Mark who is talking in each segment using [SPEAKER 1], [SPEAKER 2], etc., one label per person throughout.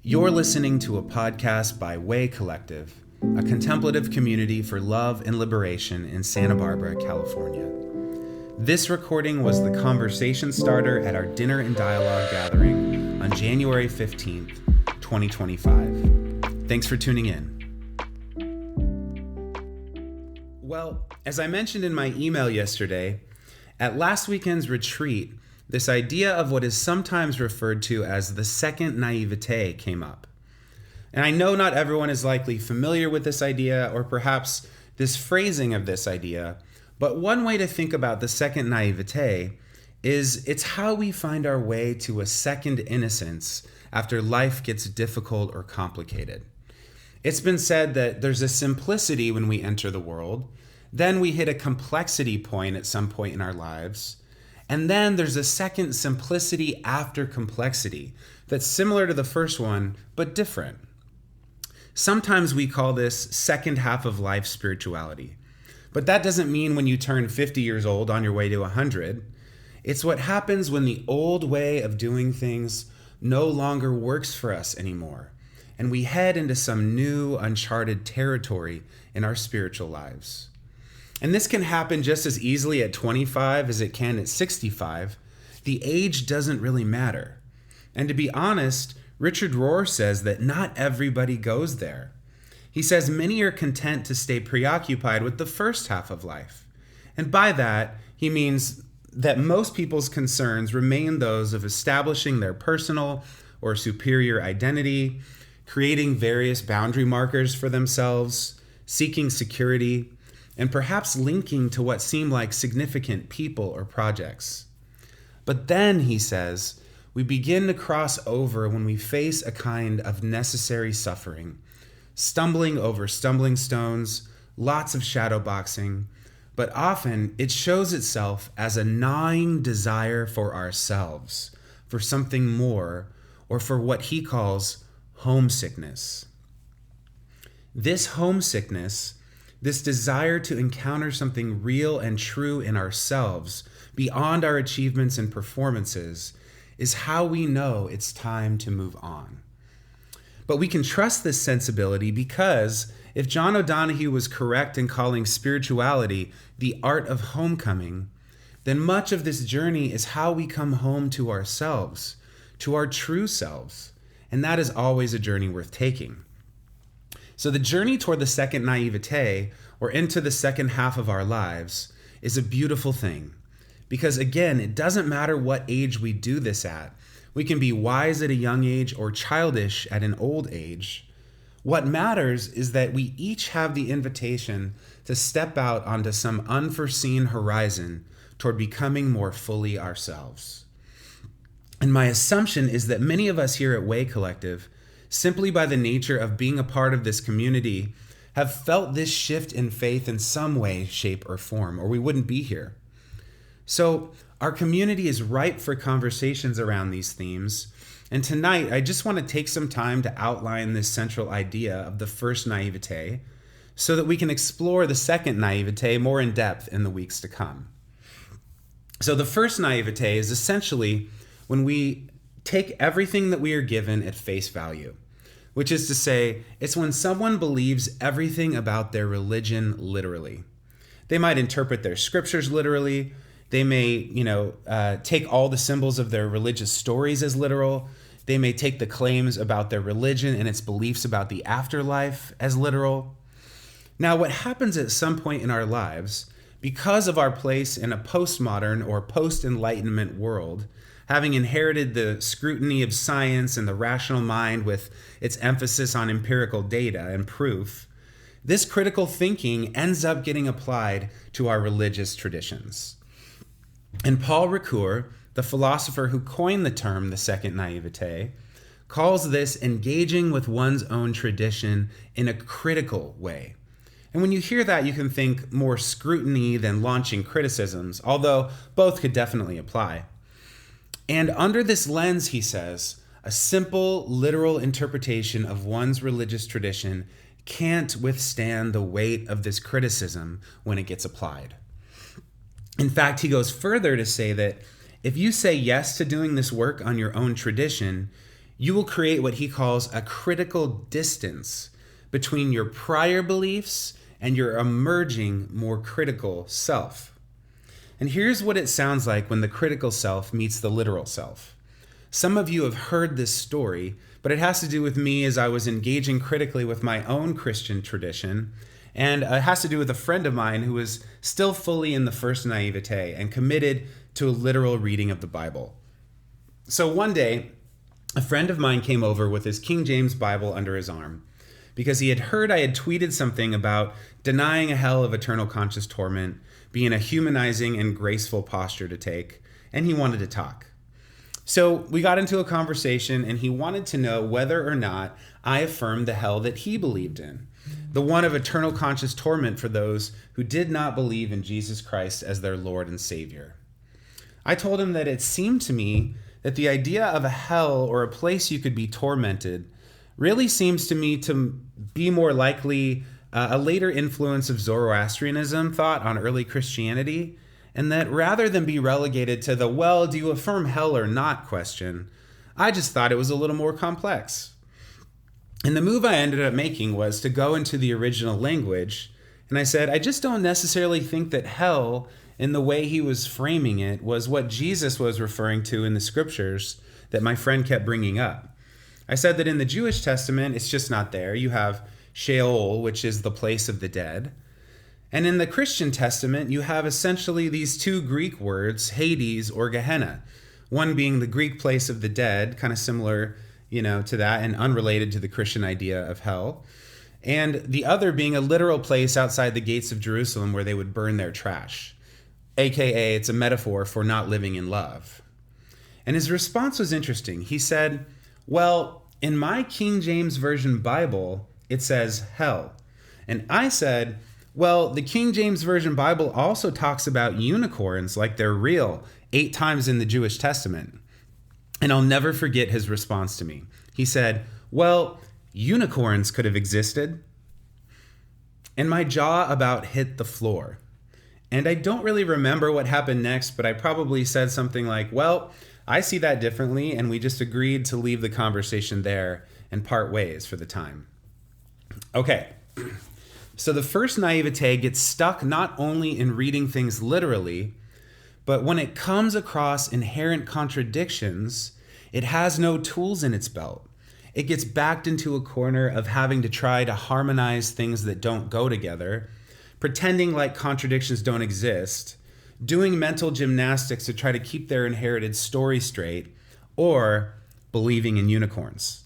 [SPEAKER 1] You're listening to a podcast by Way Collective, a contemplative community for love and liberation in Santa Barbara, California. This recording was the conversation starter at our Dinner and Dialogue gathering on January 15th, 2025. Thanks for tuning in. Well, as I mentioned in my email yesterday, at last weekend's retreat, this idea of what is sometimes referred to as the second naïveté came up. And I know not everyone is likely familiar with this idea or perhaps this phrasing of this idea, but one way to think about the second naïveté is it's how we find our way to a second innocence after life gets difficult or complicated. It's been said that there's a simplicity when we enter the world, then we hit a complexity point at some point in our lives, and then there's a second simplicity after complexity that's similar to the first one, but different. Sometimes we call this second half of life spirituality. But that doesn't mean when you turn 50 years old on your way to 100. It's what happens when the old way of doing things no longer works for us anymore, and we head into some new, uncharted territory in our spiritual lives. And this can happen just as easily at 25 as it can at 65. The age doesn't really matter. And to be honest, Richard Rohr says that not everybody goes there. He says many are content to stay preoccupied with the first half of life. And by that, he means that most people's concerns remain those of establishing their personal or superior identity, creating various boundary markers for themselves, seeking security, and perhaps linking to what seem like significant people or projects. But then, he says, we begin to cross over when we face a kind of necessary suffering, stumbling over stumbling stones, lots of shadow boxing, but often it shows itself as a gnawing desire for ourselves, for something more, or for what he calls homesickness. This homesickness, this desire to encounter something real and true in ourselves, beyond our achievements and performances, is how we know it's time to move on. But we can trust this sensibility because if John O'Donohue was correct in calling spirituality the art of homecoming, then much of this journey is how we come home to ourselves, to our true selves, and that is always a journey worth taking. So the journey toward the second naïveté, or into the second half of our lives, is a beautiful thing. Because again, it doesn't matter what age we do this at. We can be wise at a young age or childish at an old age. What matters is that we each have the invitation to step out onto some unforeseen horizon toward becoming more fully ourselves. And my assumption is that many of us here at Way Collective, simply by the nature of being a part of this community, have felt this shift in faith in some way, shape, or form, or we wouldn't be here. So our community is ripe for conversations around these themes, and tonight I just want to take some time to outline this central idea of the first naïveté so that we can explore the second naïveté more in depth in the weeks to come. So the first naïveté is essentially when we take everything that we are given at face value, which is to say, it's when someone believes everything about their religion literally. They might interpret their scriptures literally. They may, take all the symbols of their religious stories as literal. They may take the claims about their religion and its beliefs about the afterlife as literal. Now, what happens at some point in our lives, because of our place in a postmodern or post-enlightenment world, having inherited the scrutiny of science and the rational mind with its emphasis on empirical data and proof, this critical thinking ends up getting applied to our religious traditions. And Paul Ricoeur, the philosopher who coined the term the second naïveté, calls this engaging with one's own tradition in a critical way. And when you hear that, you can think more scrutiny than launching criticisms, although both could definitely apply. And under this lens, he says, a simple, literal interpretation of one's religious tradition can't withstand the weight of this criticism when it gets applied. In fact, he goes further to say that if you say yes to doing this work on your own tradition, you will create what he calls a critical distance between your prior beliefs and your emerging, more critical self. And here's what it sounds like when the critical self meets the literal self. Some of you have heard this story, but it has to do with me as I was engaging critically with my own Christian tradition. And it has to do with a friend of mine who was still fully in the first naivete and committed to a literal reading of the Bible. So one day, a friend of mine came over with his King James Bible under his arm because he had heard I had tweeted something about denying a hell of eternal conscious torment being a humanizing and graceful posture to take, and he wanted to talk. So we got into a conversation, and he wanted to know whether or not I affirmed the hell that he believed in, the one of eternal conscious torment for those who did not believe in Jesus Christ as their Lord and Savior. I told him that it seemed to me that the idea of a hell or a place you could be tormented really seems to me to be more likely a later influence of Zoroastrianism thought on early Christianity, and that rather than be relegated to the, well, do you affirm hell or not question, I just thought it was a little more complex. And the move I ended up making was to go into the original language, and I said, I just don't necessarily think that hell, in the way he was framing it, was what Jesus was referring to in the scriptures that my friend kept bringing up. I said that in the Jewish Testament, it's just not there. You have Sheol, which is the place of the dead. And in the Christian Testament, you have essentially these two Greek words, Hades or Gehenna, one being the Greek place of the dead, kind of similar, to that and unrelated to the Christian idea of hell, and the other being a literal place outside the gates of Jerusalem where they would burn their trash, aka it's a metaphor for not living in love. And his response was interesting. He said, well, in my King James Version Bible, it says hell. And I said, well, the King James Version Bible also talks about unicorns like they're real 8 times in the Jewish Testament. And I'll never forget his response to me. He said, well, unicorns could have existed. And my jaw about hit the floor. And I don't really remember what happened next, but I probably said something like, well, I see that differently, and we just agreed to leave the conversation there and part ways for the time. Okay, so the first naivete gets stuck not only in reading things literally, but when it comes across inherent contradictions, it has no tools in its belt. It gets backed into a corner of having to try to harmonize things that don't go together, pretending like contradictions don't exist, doing mental gymnastics to try to keep their inherited story straight, or believing in unicorns.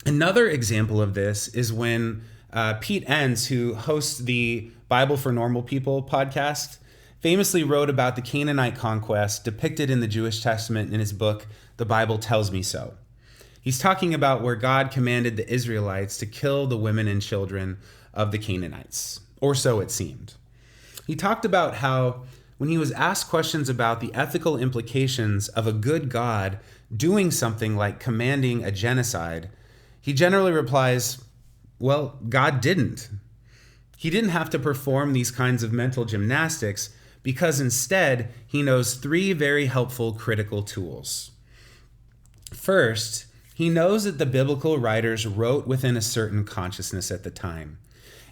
[SPEAKER 1] Another example of this is when Pete Enns, who hosts the Bible for Normal People podcast, famously wrote about the Canaanite conquest depicted in the Jewish Testament in his book, The Bible Tells Me So. He's talking about where God commanded the Israelites to kill the women and children of the Canaanites, or so it seemed. He talked about how when he was asked questions about the ethical implications of a good God doing something like commanding a genocide, he generally replies, well, God didn't. He didn't have to perform these kinds of mental gymnastics because instead he knows 3 very helpful critical tools. First, he knows that the biblical writers wrote within a certain consciousness at the time.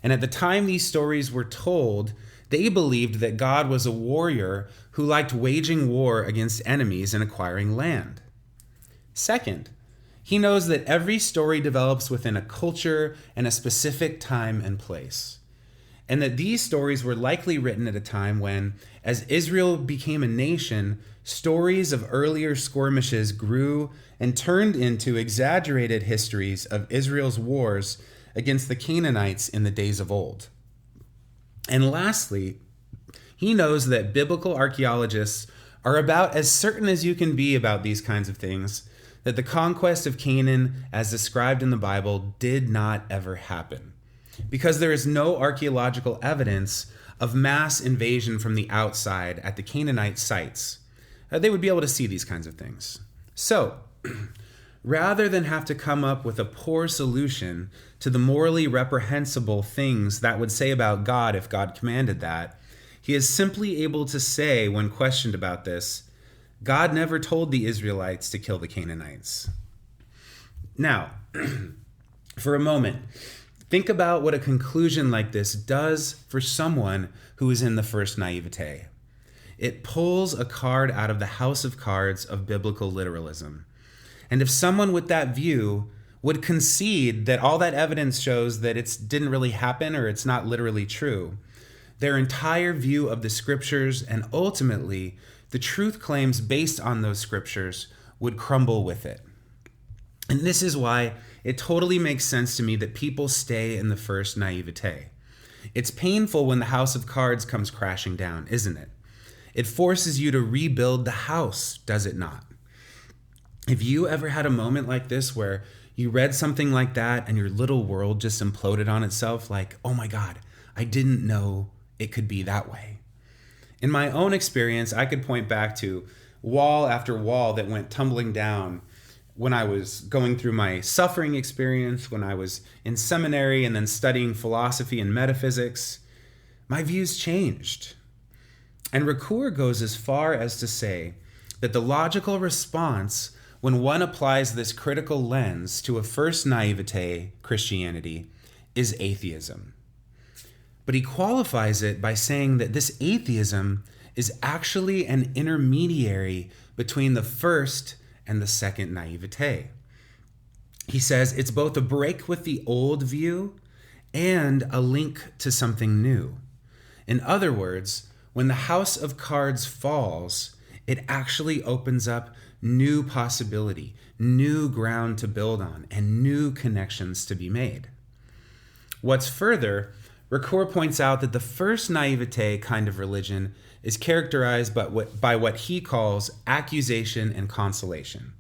[SPEAKER 1] And at the time these stories were told, they believed that God was a warrior who liked waging war against enemies and acquiring land. Second, he knows that every story develops within a culture and a specific time and place, and that these stories were likely written at a time when, as Israel became a nation, stories of earlier skirmishes grew and turned into exaggerated histories of Israel's wars against the Canaanites in the days of old. And lastly, he knows that biblical archaeologists are about as certain as you can be about these kinds of things, that the conquest of Canaan, as described in the Bible, did not ever happen, because there is no archaeological evidence of mass invasion from the outside at the Canaanite sites. They would be able to see these kinds of things. So, rather than have to come up with a poor solution to the morally reprehensible things that would say about God if God commanded that, he is simply able to say, when questioned about this, God never told the Israelites to kill the Canaanites. Now, for a moment, think about what a conclusion like this does for someone who is in the first naivete. It pulls a card out of the house of cards of biblical literalism. And if someone with that view would concede that all that evidence shows that it didn't really happen or it's not literally true, their entire view of the scriptures and ultimately the truth claims based on those scriptures would crumble with it. And this is why it totally makes sense to me that people stay in the first naivete. It's painful when the house of cards comes crashing down, isn't it? It forces you to rebuild the house, does it not? Have you ever had a moment like this where you read something like that and your little world just imploded on itself like, oh my God, I didn't know it could be that way? In my own experience, I could point back to wall after wall that went tumbling down when I was going through my suffering experience, when I was in seminary and then studying philosophy and metaphysics. My views changed. And Ricoeur goes as far as to say that the logical response when one applies this critical lens to a first naivete Christianity is atheism. But he qualifies it by saying that this atheism is actually an intermediary between the first and the second naivete. He says it's both a break with the old view and a link to something new. In other words, when the house of cards falls, it actually opens up new possibility, new ground to build on, and new connections to be made. What's further, Ricoeur points out that the first naivete kind of religion is characterized by what he calls accusation and consolation.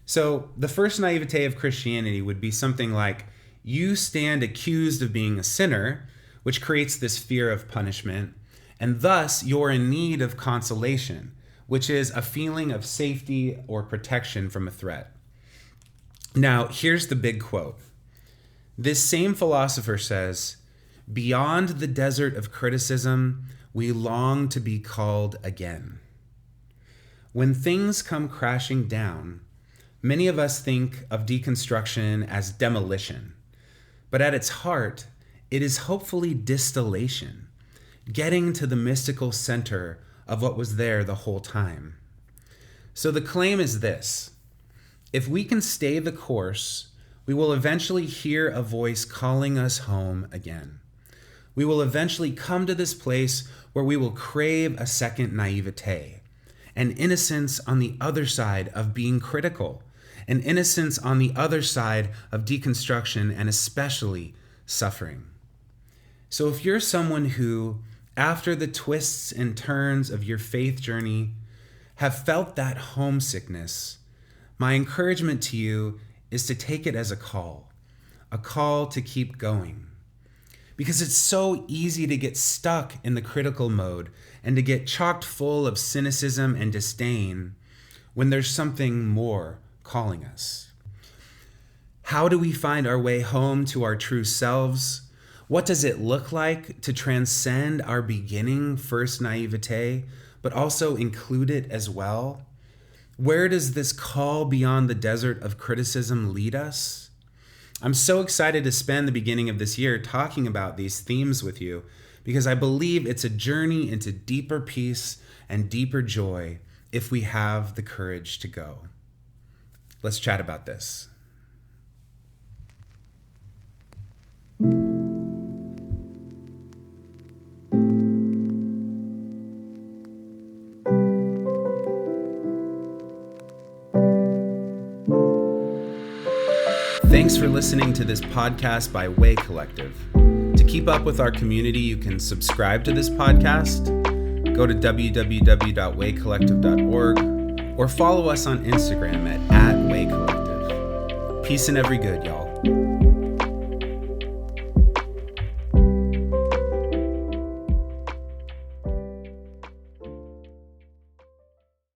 [SPEAKER 1] So the first naivete of Christianity would be something like, you stand accused of being a sinner, which creates this fear of punishment, and thus you're in need of consolation, which is a feeling of safety or protection from a threat. Now, here's the big quote. This same philosopher says, beyond the desert of criticism, we long to be called again. When things come crashing down, many of us think of deconstruction as demolition, but at its heart, it is hopefully distillation, getting to the mystical center of what was there the whole time. So the claim is this: if we can stay the course, we will eventually hear a voice calling us home again. We will eventually come to this place where we will crave a second naivete, an innocence on the other side of being critical, an innocence on the other side of deconstruction and especially suffering. So if you're someone who, after the twists and turns of your faith journey, have felt that homesickness, my encouragement to you is to take it as a call to keep going. Because it's so easy to get stuck in the critical mode and to get chocked full of cynicism and disdain when there's something more calling us. How do we find our way home to our true selves? What does it look like to transcend our beginning first naivete, but also include it as well? Where does this call beyond the desert of criticism lead us? I'm so excited to spend the beginning of this year talking about these themes with you because I believe it's a journey into deeper peace and deeper joy if we have the courage to go. Let's chat about this. Thanks for listening to this podcast by Way Collective. To keep up with our community, you can subscribe to this podcast, go to www.waycollective.org, or follow us on Instagram at @waycollective. Peace and every good, y'all.